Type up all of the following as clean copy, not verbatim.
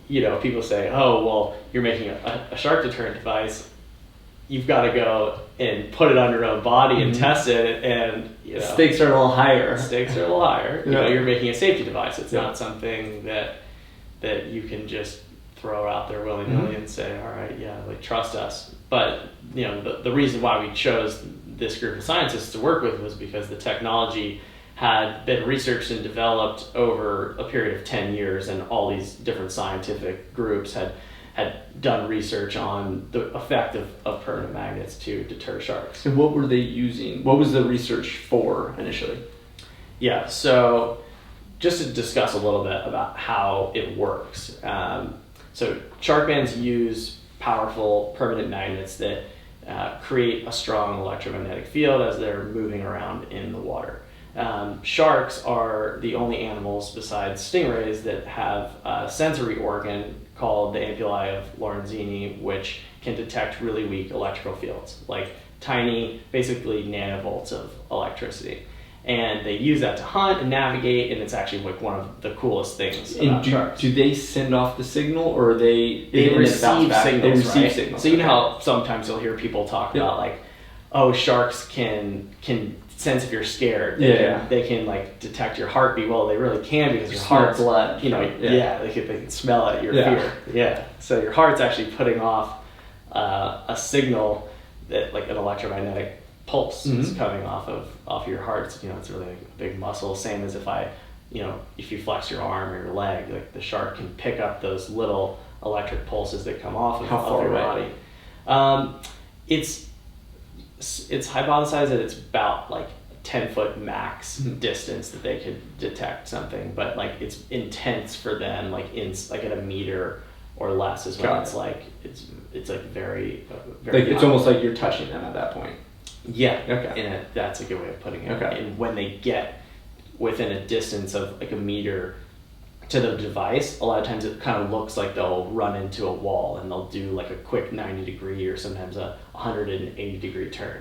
people say, oh, well, you're making a shark deterrent device. You've got to go and put it on your own body and test it, and stakes are a little higher. You're making a safety device. It's not something that you can just throw out there willy-nilly and say, all right, trust us. But the reason why we chose this group of scientists to work with was because the technology had been researched and developed over a period of 10 years, and all these different scientific groups had done research on the effect of permanent magnets to deter sharks. And what were they using? What was the research for initially? Yeah, so just to discuss a little bit about how it works. So Sharkbanz use powerful permanent magnets that create a strong electromagnetic field as they're moving around in the water. Sharks are the only animals besides stingrays that have a sensory organ called the ampullae of Lorenzini, which can detect really weak electrical fields, like tiny, basically nanovolts of electricity. And they use that to hunt and navigate, and it's actually like one of the coolest things about sharks. Do they send off the signal, or they receive signals? They receive right? signals. So you know how sometimes you'll hear people talk about like, oh, sharks can sense if you're scared. They can like detect your heartbeat. Well, they really can, because your heart's blood. They can smell it. Your fear. Yeah. So your heart's actually putting off a signal that like an electromagnetic pulse is coming off your heart. It's, it's really like a big muscle. Same as if you flex your arm or your leg, like the shark can pick up those little electric pulses that come off of your body. It's hypothesized that it's about like 10-foot max distance that they could detect something, but like it's intense for them, like at a meter or less is when it's like very like it's almost like you're touching them at that point. Yeah. Okay. And that's a good way of putting it. Okay. And when they get within a distance of like a meter to the device, a lot of times it kind of looks like they'll run into a wall, and they'll do like a quick 90-degree or sometimes a 180-degree turn.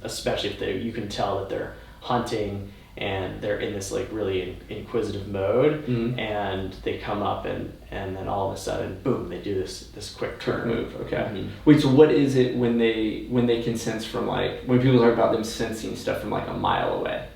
Especially if you can tell that they're hunting and they're in this like really inquisitive mode, and they come up and then all of a sudden, boom, they do this quick turn move. Okay. Wait, so what is it when they can sense from, like, when people talk about them sensing stuff from like a mile away?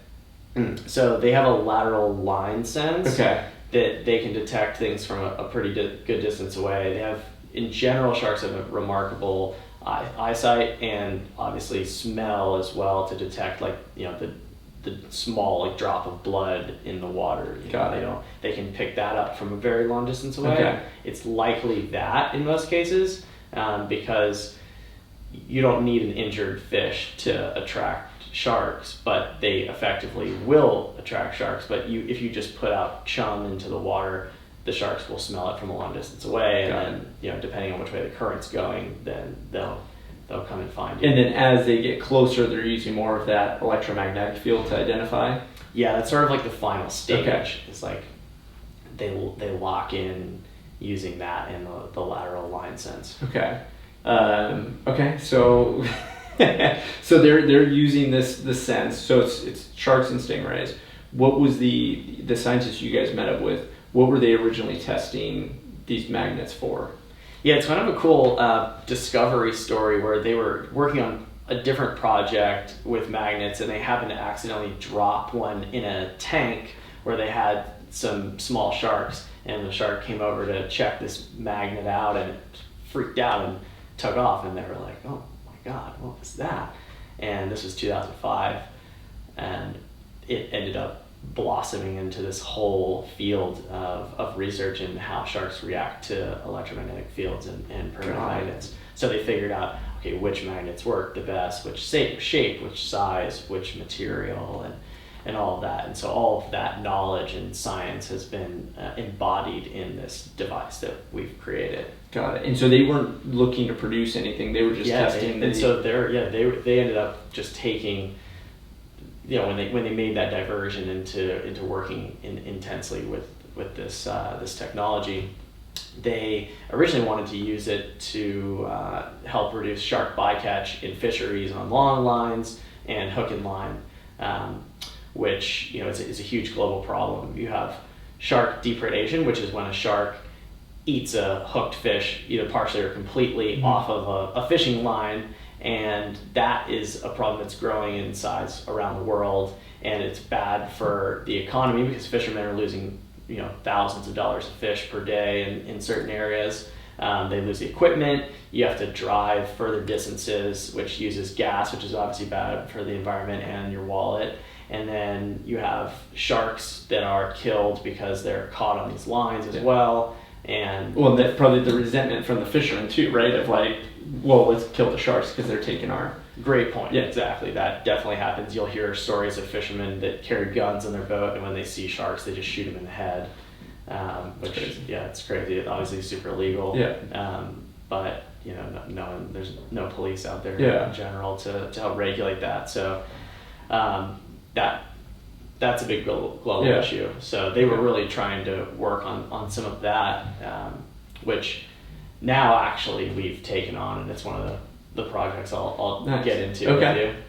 So they have a lateral line sense. Okay. That they can detect things from a pretty good distance away. They have, in general, sharks have a remarkable eyesight and obviously smell as well to detect like the small like drop of blood in the water. They can pick that up from a very long distance away. Okay. It's likely that in most cases, because you don't need an injured fish to attract sharks, but they effectively will attract sharks. But if you just put out chum into the water, the sharks will smell it from a long distance away, and then depending on which way the current's going, then they'll come and find you. And then as they get closer, they're using more of that electromagnetic field to identify. Yeah, that's sort of like the final stage. Okay. It's like they lock in using that in the lateral line sense. Okay. Okay. So so they're using this sense. So it's sharks and stingrays. What was the scientists you guys met up with? What were they originally testing these magnets for? Yeah, it's kind of a cool discovery story where they were working on a different project with magnets, and they happened to accidentally drop one in a tank where they had some small sharks, and the shark came over to check this magnet out, and it freaked out and took off, and they were like, oh my God, what was that? And this was 2005, and it ended up blossoming into this whole field of research in how sharks react to electromagnetic fields and permanent magnets. So they figured out, okay, which magnets work the best, which shape, which size, which material, and all of that. And so all of that knowledge and science has been embodied in this device that we've created. Got it. And so they weren't looking to produce anything; they were just testing. So they ended up just taking, when they made that diversion into working intensely with this technology, they originally wanted to use it to help reduce shark bycatch in fisheries on long lines and hook and line, which is a huge global problem. You have shark depredation, which is when a shark eats a hooked fish either partially or completely off of a fishing line, and that is a problem that's growing in size around the world, and it's bad for the economy because fishermen are losing thousands of dollars of fish per day in certain areas. They lose the equipment. You have to drive further distances, which uses gas, which is obviously bad for the environment and your wallet. And then you have sharks that are killed because they're caught on these lines as well. And that's probably the resentment from the fishermen too, right? Of like, well, let's kill the sharks because they're taking our... Great point. Yeah. Exactly. That definitely happens. You'll hear stories of fishermen that carry guns on their boat, and when they see sharks, they just shoot them in the head. Which, it's crazy. It's obviously super illegal. Yeah. But there's no police out there Yeah. in general to help regulate that. So that's a big global issue. So they were really trying to work on some of that, which now actually we've taken on, and it's one of the projects I'll Nice. get into Okay. with you.